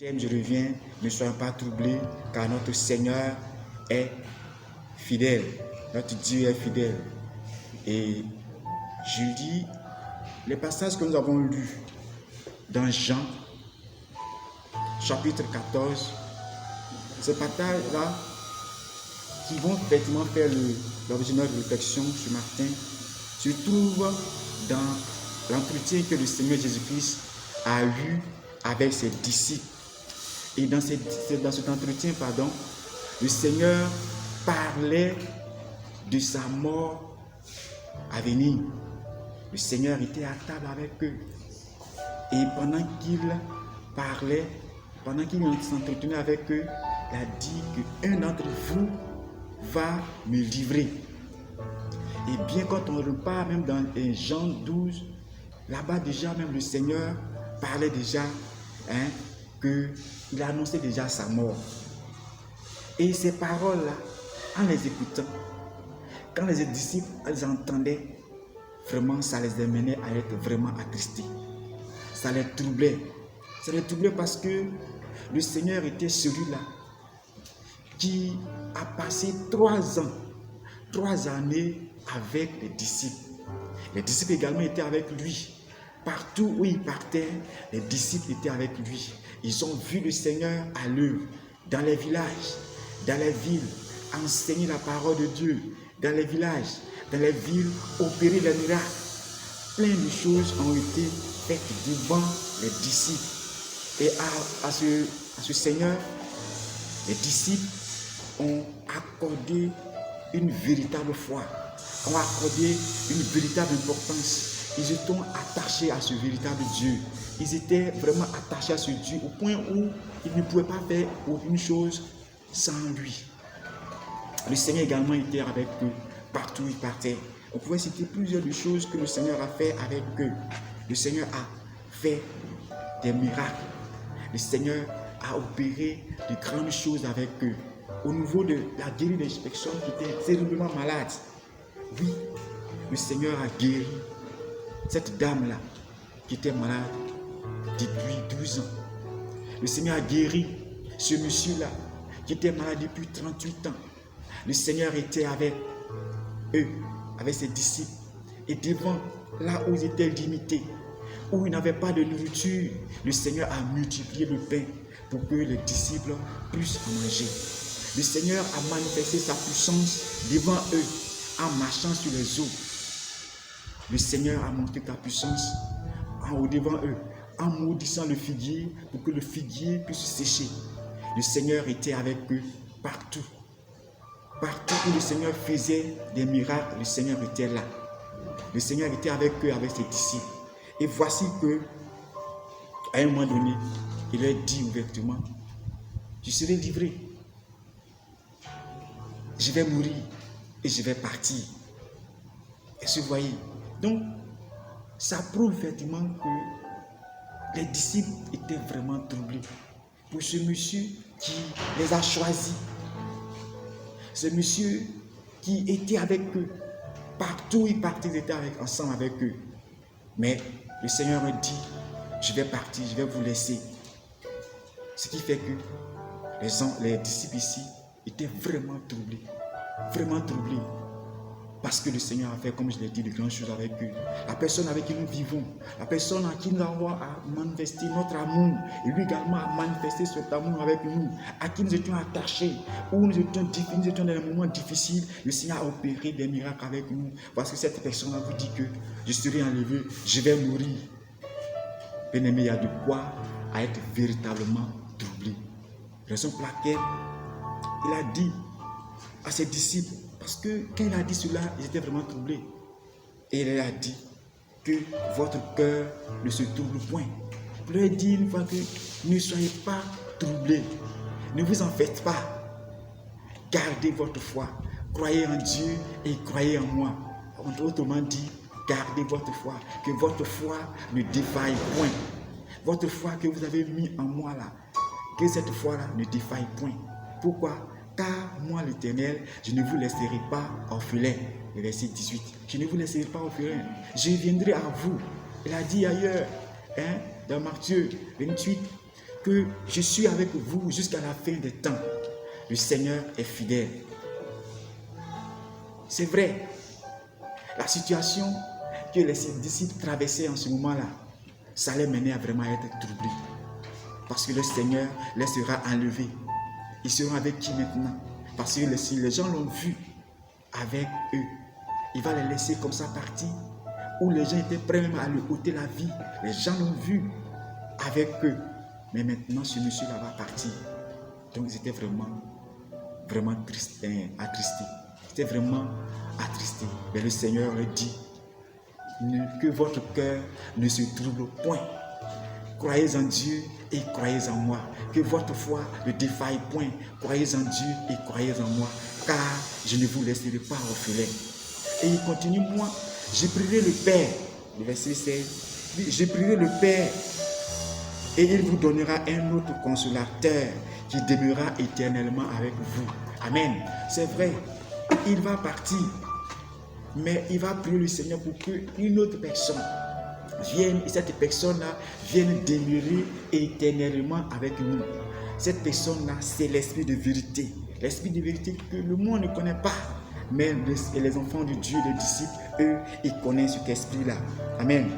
Je reviens, ne soyons pas troublés, car notre Seigneur est fidèle. Notre Dieu est fidèle. Et je lis les passages que nous avons lus dans Jean, chapitre 14. Ces passages-là qui vont effectivement faire l'original de réflexion ce matin se trouvent dans l'entretien que le Seigneur Jésus-Christ a eu avec ses disciples. Et dans cet entretien, le Seigneur parlait de sa mort à venir. Le Seigneur était à table avec eux. Et pendant qu'il parlait, pendant qu'il s'entretenait avec eux, il a dit qu'un d'entre vous va me livrer. Et bien quand on repart même dans Jean 12, là-bas déjà même le Seigneur parlait déjà qu'il annonçait déjà sa mort. Et ces paroles-là, en les écoutant, quand les disciples les entendaient, vraiment ça les amenait à être vraiment attristés. Ça les troublait. Ça les troublait parce que le Seigneur était celui-là qui a passé 3 années avec les disciples. Les disciples également étaient avec lui. Partout où il partait, les disciples étaient avec lui. Ils ont vu le Seigneur à l'œuvre, dans les villages, dans les villes, enseigner la parole de Dieu, dans les villages, dans les villes, opérer les miracles. Plein de choses ont été faites devant les disciples. Et à ce Seigneur, les disciples ont accordé une véritable foi, ont accordé une véritable importance. Ils étaient attachés à ce véritable Dieu. Ils étaient vraiment attachés à ce Dieu au point où ils ne pouvaient pas faire aucune chose sans lui. Le Seigneur également était avec eux partout où ils partaient. On pouvait citer plusieurs choses que le Seigneur a fait avec eux. Le Seigneur a fait des miracles. Le Seigneur a opéré de grandes choses avec eux. Au niveau de la guérie des personnes qui étaient terriblement malades. Oui, le Seigneur a guéri cette dame-là qui était malade depuis 12 ans. Le Seigneur a guéri ce monsieur-là qui était malade depuis 38 ans. Le Seigneur était avec eux, avec ses disciples. Et devant, là où ils étaient limités, où ils n'avaient pas de nourriture, le Seigneur a multiplié le pain pour que les disciples puissent en manger. Le Seigneur a manifesté sa puissance devant eux en marchant sur les eaux. Le Seigneur a montré sa puissance en haut devant eux, en maudissant le figuier pour que le figuier puisse sécher. Le Seigneur était avec eux partout. Partout où le Seigneur faisait des miracles, le Seigneur était là. Le Seigneur était avec eux, avec ses disciples. Et voici que, à un moment donné, il leur dit ouvertement, je serai livré. Je vais mourir et je vais partir. Et vous voyez, donc, ça prouve effectivement que les disciples étaient vraiment troublés pour ce monsieur qui les a choisis. Ce monsieur qui était avec eux. Partout où ils partaient, ils étaient ensemble avec eux. Mais le Seigneur me dit, je vais partir, je vais vous laisser. Ce qui fait que les disciples ici étaient vraiment troublés. Vraiment troublés. Parce que le Seigneur a fait, comme je l'ai dit, de grandes choses avec eux. La personne avec qui nous vivons, la personne à qui nous avons à manifester notre amour, et lui également a manifesté cet amour avec nous, à qui nous étions attachés, où nous étions dans des moments difficiles, le Seigneur a opéré des miracles avec nous. Parce que cette personne-là vous dit que je serai enlevé, je vais mourir. Bien-aimé, il y a de quoi à être véritablement troublé. Raison pour laquelle il a dit à ses disciples, parce que quand il a dit cela, ils étaient vraiment troublés. Et il a dit que votre cœur ne se trouble point. Il leur a dit une fois que ne soyez pas troublés. Ne vous en faites pas. Gardez votre foi. Croyez en Dieu et croyez en moi. Autrement dit, gardez votre foi. Que votre foi ne défaille point. Votre foi que vous avez mis en moi là, que cette foi-là ne défaille point. Pourquoi? Car moi, l'Éternel, je ne vous laisserai pas orphelin. Le verset 18. Je ne vous laisserai pas orphelin. Je viendrai à vous. Il a dit ailleurs, dans Matthieu 28, que je suis avec vous jusqu'à la fin des temps. Le Seigneur est fidèle. C'est vrai, la situation que les disciples traversaient en ce moment-là, ça les menait à vraiment être troublés. Parce que le Seigneur les sera enlevé. Ils seront avec qui maintenant? Parce que si les gens l'ont vu avec eux, il va les laisser comme ça partir. Où les gens étaient prêts même à lui ôter la vie. Les gens l'ont vu avec eux. Mais maintenant, ce monsieur-là va partir. Donc, ils étaient vraiment attristés. C'était vraiment attristé. Mais le Seigneur leur dit que votre cœur ne se trouble point. Croyez en Dieu et croyez en moi. Que votre foi ne défaille point. Croyez en Dieu et croyez en moi. Car je ne vous laisserai pas orphelin. Et il continue, moi, je prierai le Père. Le verset 16. Je prierai le Père et il vous donnera un autre consolateur qui demeurera éternellement avec vous. Amen. C'est vrai, il va partir. Mais il va prier le Seigneur pour qu'une autre personne vienne, et cette personne-là vienne demeurer éternellement avec nous. Cette personne-là, c'est l'esprit de vérité. L'esprit de vérité que le monde ne connaît pas. Mais les enfants de Dieu, les disciples, eux, ils connaissent cet esprit-là. Amen.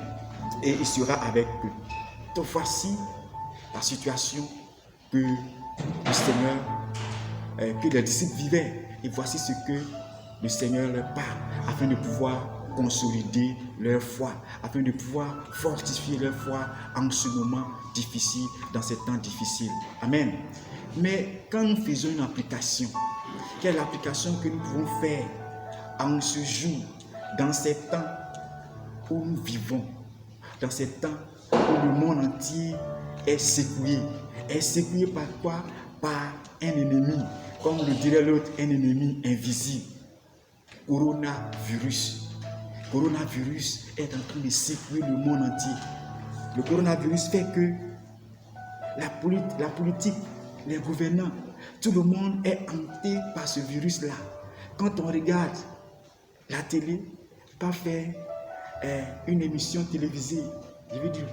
Et il sera avec eux. Donc voici la situation que le Seigneur, que les disciples vivaient. Et voici ce que le Seigneur leur parle afin de pouvoir consolider leur foi, afin de pouvoir fortifier leur foi en ce moment difficile, dans ces temps difficiles. Amen. Mais quand nous faisons une application, quelle application que nous pouvons faire en ce jour, dans ces temps où nous vivons, dans ces temps où le monde entier est secoué. Est secoué par quoi? Par un ennemi, comme le dirait l'autre, un ennemi invisible. Coronavirus. Coronavirus est en train de secouer le monde entier. Le coronavirus fait que la politique, les gouvernants, tout le monde est hanté par ce virus-là. Quand on regarde la télé, pas faire une émission télévisée, je veux dire,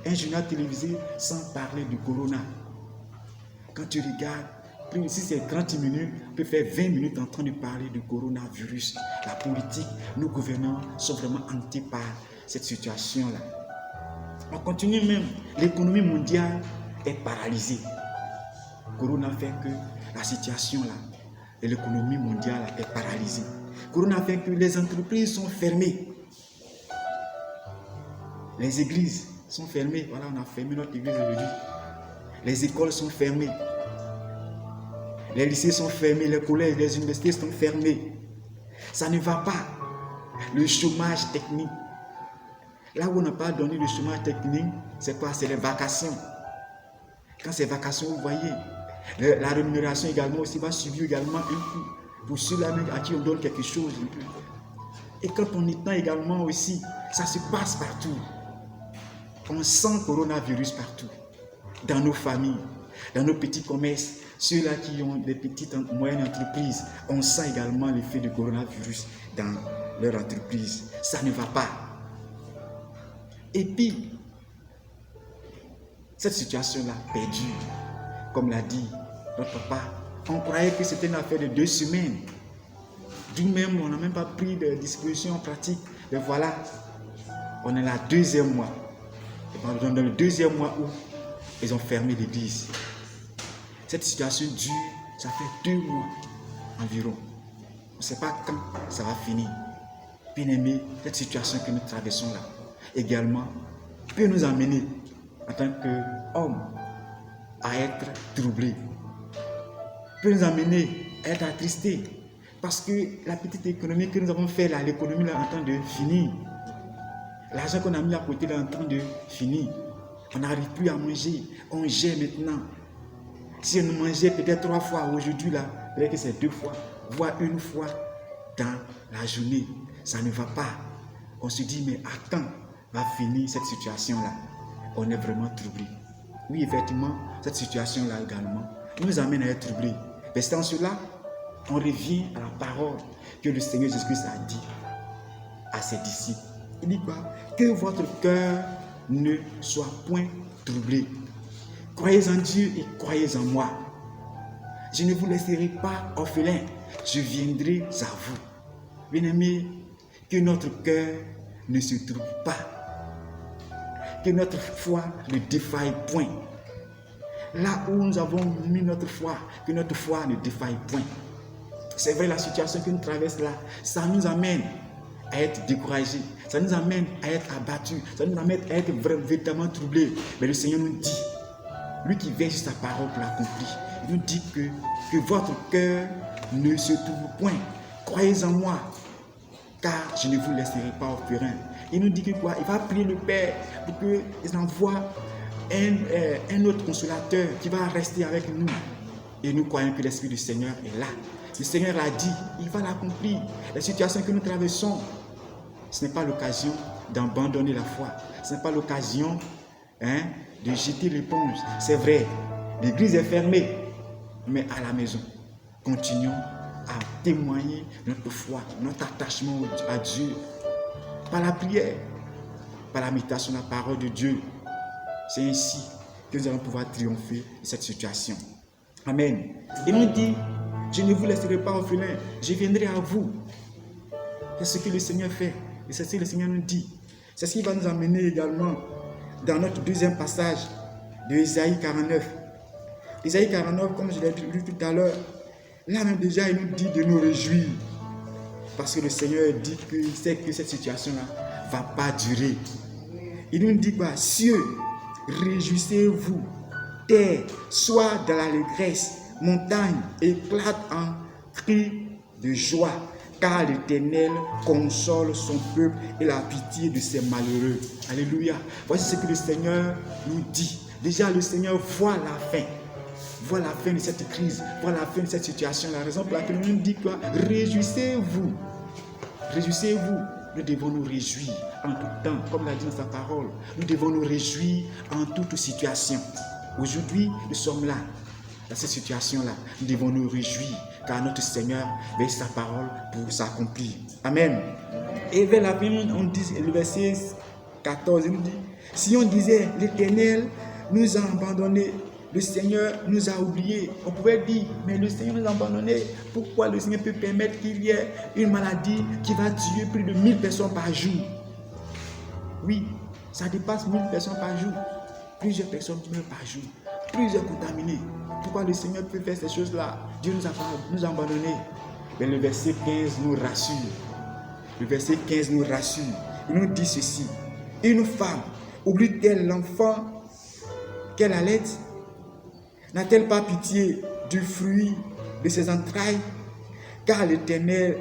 un journal télévisé sans parler du corona. Quand tu regardes, si c'est 30 minutes, on peut faire 20 minutes en train de parler du coronavirus. La politique, nos gouvernants sont vraiment hantés par cette situation-là. On continue même, l'économie mondiale est paralysée. Corona fait que la situation-là, et l'économie mondiale est paralysée. Corona fait que les entreprises sont fermées. Les églises sont fermées. Voilà, on a fermé notre église aujourd'hui. Les écoles sont fermées. Les lycées sont fermés. Les collèges, les universités sont fermés. Ça ne va pas. Le chômage technique. Là où on n'a pas donné le chômage technique, c'est quoi? C'est les vacations. Quand c'est vacations, vous voyez, la rémunération également aussi va subir également un coup. Pour ceux-là à qui on donne quelque chose. Et quand on étend également aussi, ça se passe partout. On sent le coronavirus partout. Dans nos familles, dans nos petits commerces, ceux-là qui ont des petites moyennes entreprises, on sent également l'effet du coronavirus dans leur entreprise. Ça ne va pas. Et puis, cette situation-là perdure. Comme l'a dit notre papa, on croyait que c'était une affaire de 2 semaines. D'où même, on n'a même pas pris de dispositions en pratique. Mais voilà, on est là 2e mois. Et dans le 2e mois où ils ont fermé l'église. Cette situation dure, ça fait 2 mois environ. On ne sait pas quand ça va finir. Bien aimé, cette situation que nous traversons là, également, peut nous amener, en tant qu'hommes, à être troublés. Peut nous amener à être attristés. Parce que la petite économie que nous avons fait là, l'économie là, est en train de finir. L'argent qu'on a mis à côté là, est en train de finir. On n'arrive plus à manger. On gère maintenant. Si on mangeait peut-être 3 fois aujourd'hui là, peut-être que c'est 2 fois, voire 1 fois dans la journée. Ça ne va pas. On se dit, mais à quand va finir cette situation-là? On est vraiment troublé. Oui, effectivement, cette situation-là également nous amène à être troublés. Mais sans cela, on revient à la parole que le Seigneur Jésus-Christ a dit à ses disciples. Il dit quoi? Que votre cœur ne soit point troublé. Croyez en Dieu et croyez en moi. Je ne vous laisserai pas orphelin. Je viendrai à vous. Bien-aimés, que notre cœur ne se trouve pas. Que notre foi ne défaille point. Là où nous avons mis notre foi, que notre foi ne défaille point. C'est vrai, la situation que nous traversons là, ça nous amène à être découragés, ça nous amène à être abattus, ça nous amène à être véritablement troublés. Mais le Seigneur nous dit, lui qui veille sur sa parole pour l'accomplir, il nous dit que votre cœur ne se trouve point. Croyez en moi, car je ne vous laisserai pas orphelin. Il nous dit que quoi? Il va prier le Père pour qu'il envoie un autre consolateur qui va rester avec nous. Et nous croyons que l'Esprit du Seigneur est là. Le Seigneur l'a dit, il va l'accomplir. La situation que nous traversons, ce n'est pas l'occasion d'abandonner la foi. Ce n'est pas l'occasion de jeter l'éponge. C'est vrai, l'église est fermée, mais à la maison, continuons à témoigner notre foi, notre attachement à Dieu, par la prière, par la méditation de la parole de Dieu. C'est ainsi que nous allons pouvoir triompher de cette situation. Amen. Il nous dit, je ne vous laisserai pas orphelin, je viendrai à vous. C'est ce que le Seigneur fait. Et c'est ce que le Seigneur nous dit. C'est ce qui va nous amener également dans notre deuxième passage de Isaïe 49. Isaïe 49, comme je l'ai lu tout à l'heure, là même déjà il nous dit de nous réjouir. Parce que le Seigneur dit qu'il sait que cette situation-là ne va pas durer. Il nous dit quoi? Cieux, réjouissez-vous. Terre, sois dans l'allégresse. Montagne, éclate en cris de joie. Car l'Éternel console son peuple et la pitié de ses malheureux. Alléluia. Voici ce que le Seigneur nous dit. Déjà, le Seigneur voit la fin. Voit la fin de cette crise. Voit la fin de cette situation. La raison pour laquelle il nous dit quoi? Réjouissez-vous. Réjouissez-vous. Nous devons nous réjouir en tout temps. Comme l'a dit dans sa parole. Nous devons nous réjouir en toute situation. Aujourd'hui, nous sommes là. Dans cette situation-là, nous devons nous réjouir car notre Seigneur veille sa parole pour s'accomplir. Amen. Et vers la fin, on dit, le verset 14, il nous dit, si on disait, l'Éternel nous a abandonnés, le Seigneur nous a oubliés, on pouvait dire, mais le Seigneur nous a abandonnés, pourquoi le Seigneur peut permettre qu'il y ait une maladie qui va tuer plus de 1000 personnes par jour? Oui, ça dépasse 1000 personnes par jour. Plusieurs personnes meurent par jour. Plusieurs contaminés. Pourquoi le Seigneur peut faire ces choses-là? Dieu nous a abandonnés. Mais le verset 15 nous rassure. Le verset 15 nous rassure. Il nous dit ceci. Une femme oublie-t-elle l'enfant qu'elle allait? N'a-t-elle pas pitié du fruit de ses entrailles? Car l'Éternel,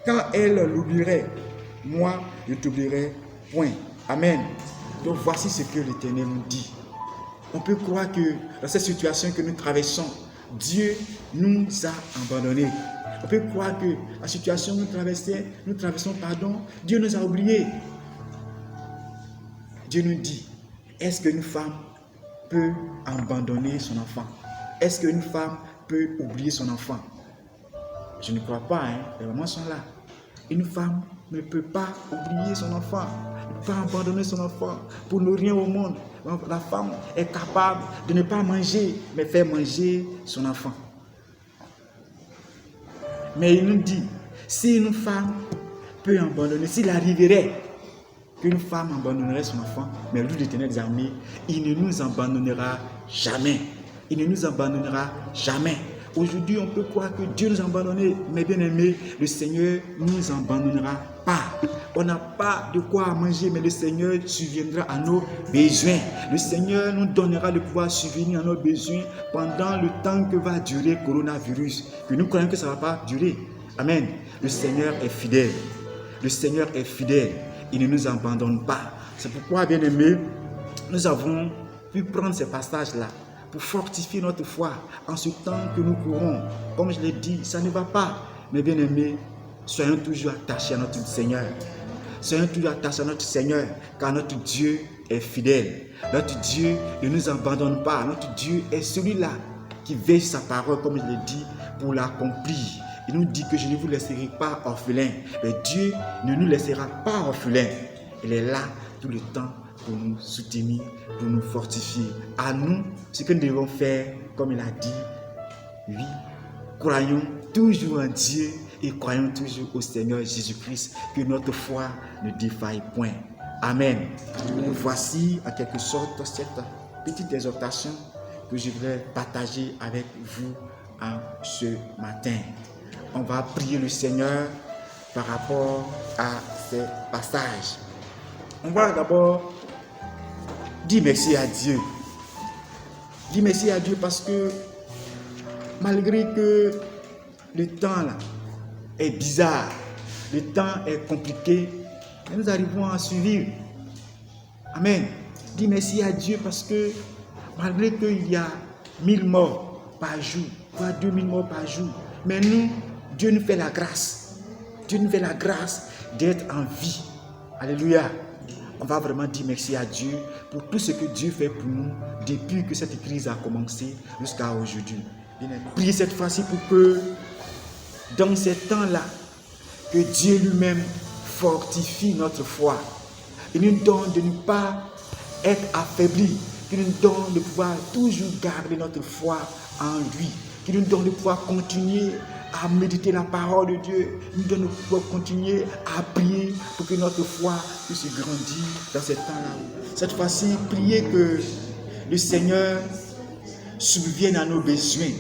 quand elle l'oublierait, moi je t'oublierai point. Amen. Donc voici ce que l'Éternel nous dit. On peut croire que dans cette situation que nous traversons, Dieu nous a abandonnés. On peut croire que la situation que nous traversons, Dieu nous a oubliés. Dieu nous dit, est-ce qu'une femme peut abandonner son enfant? Est-ce qu'une femme peut oublier son enfant? Je ne crois pas, les mamans sont là. Une femme ne peut pas oublier son enfant, ne peut pas abandonner son enfant pour ne rien au monde. La femme est capable de ne pas manger, mais faire manger son enfant. Mais il nous dit, si une femme peut abandonner, s'il arriverait qu'une femme abandonnerait son enfant, mais lui, l'Éternel des armées, il ne nous abandonnera jamais. Il ne nous abandonnera jamais. Aujourd'hui, on peut croire que Dieu nous a abandonnés, mais bien aimé, le Seigneur ne nous abandonnera pas. On n'a pas de quoi manger, mais le Seigneur subviendra à nos besoins. Le Seigneur nous donnera le pouvoir subvenir à nos besoins pendant le temps que va durer le coronavirus. Que nous croyons que ça ne va pas durer. Amen. Le Seigneur est fidèle. Le Seigneur est fidèle. Il ne nous abandonne pas. C'est pourquoi, bien aimé, nous avons pu prendre ces passages-là pour fortifier notre foi en ce temps que nous courons. Comme je l'ai dit, ça ne va pas. Mais bien aimé, soyons toujours attachés à notre Seigneur. Soyons toujours attachés à notre Seigneur, car notre Dieu est fidèle. Notre Dieu ne nous abandonne pas. Notre Dieu est celui-là qui veille sa parole, comme je l'ai dit, pour l'accomplir. Il nous dit que je ne vous laisserai pas orphelins. Mais Dieu ne nous laissera pas orphelins. Il est là tout le temps pour nous soutenir, pour nous fortifier. À nous, ce que nous devons faire, comme il a dit, oui, croyons toujours en Dieu et croyons toujours au Seigneur Jésus-Christ, que notre foi ne défaille point. Amen. Voici en quelque sorte cette petite exhortation que je voudrais partager avec vous en ce matin. On va prier le Seigneur par rapport à ces passages. On va d'abord dire merci à Dieu. Dire merci à Dieu parce que malgré que le temps là est bizarre, le temps est compliqué, nous arrivons à suivre. Amen. Dis merci à Dieu parce que malgré qu'il y a 1000 morts par jour, voire 2000 morts par jour, mais nous, Dieu nous fait la grâce. Dieu nous fait la grâce d'être en vie. Alléluia. On va vraiment dire merci à Dieu pour tout ce que Dieu fait pour nous depuis que cette crise a commencé jusqu'à aujourd'hui. Priez cette fois-ci pour que dans ces temps-là, que Dieu lui-même fortifie notre foi. Il nous donne de ne pas être affaiblis. Il nous donne de pouvoir toujours garder notre foi en lui. Il nous donne de pouvoir continuer à méditer la parole de Dieu. Il nous donne de pouvoir continuer à prier pour que notre foi puisse grandir dans ces temps-là. Cette fois-ci, priez que le Seigneur subvienne à nos besoins.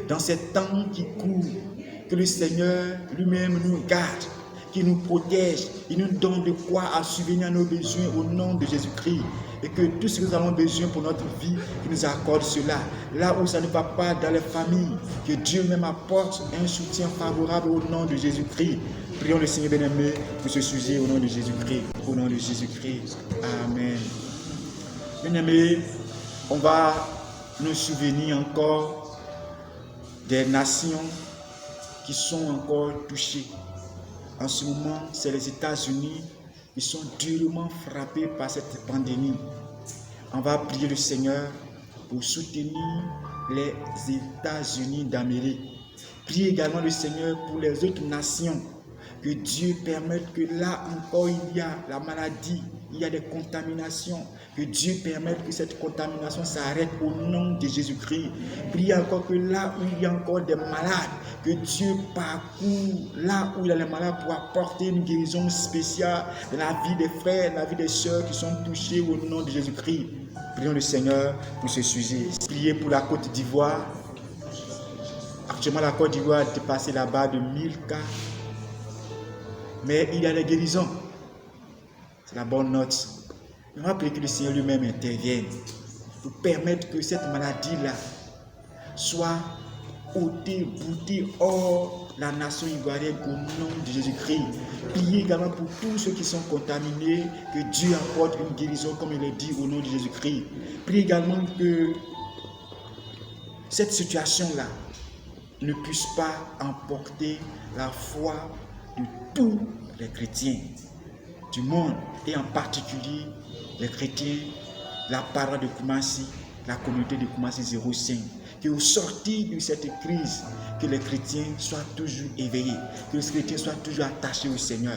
Dans ces temps qui courent, que le Seigneur lui-même nous garde, qu'il nous protège, il nous donne de quoi à subvenir à nos besoins au nom de Jésus-Christ. Et que tout ce que nous avons besoin pour notre vie, qu'il nous accorde cela. Là où ça ne va pas dans les familles, que Dieu même apporte un soutien favorable au nom de Jésus-Christ. Prions le Seigneur bien-aimé pour ce sujet au nom de Jésus-Christ. Au nom de Jésus-Christ. Amen. Bien-aimé, on va nous souvenir encore des nations qui sont encore touchées. En ce moment, c'est les États-Unis qui sont durement frappés par cette pandémie. On va prier le Seigneur pour soutenir les États-Unis d'Amérique. Priez également le Seigneur pour les autres nations. Que Dieu permette que là encore il y a la maladie, il y a des contaminations. Que Dieu permette que cette contamination s'arrête au nom de Jésus-Christ. Priez encore que là où il y a encore des malades, que Dieu parcourt là où il y a les malades pour apporter une guérison spéciale dans la vie des frères, dans la vie des sœurs qui sont touchés au nom de Jésus-Christ. Prions le Seigneur pour ce sujet. Priez pour la Côte d'Ivoire. Actuellement, la Côte d'Ivoire est dépassée là-bas de 1000 cas. Mais il y a des guérisons. C'est la bonne note. On va prier que le Seigneur lui-même intervienne pour permettre que cette maladie-là soit ôtée, boutée hors la nation ivoirienne au nom de Jésus-Christ. Priez également pour tous ceux qui sont contaminés, que Dieu apporte une guérison comme il le dit au nom de Jésus-Christ. Priez également que cette situation-là ne puisse pas emporter la foi de tous les chrétiens du monde et en particulier les chrétiens, la parole de Koumassi, la communauté de Koumassi 05. Qu'au sortir de cette crise, que les chrétiens soient toujours éveillés, que les chrétiens soient toujours attachés au Seigneur.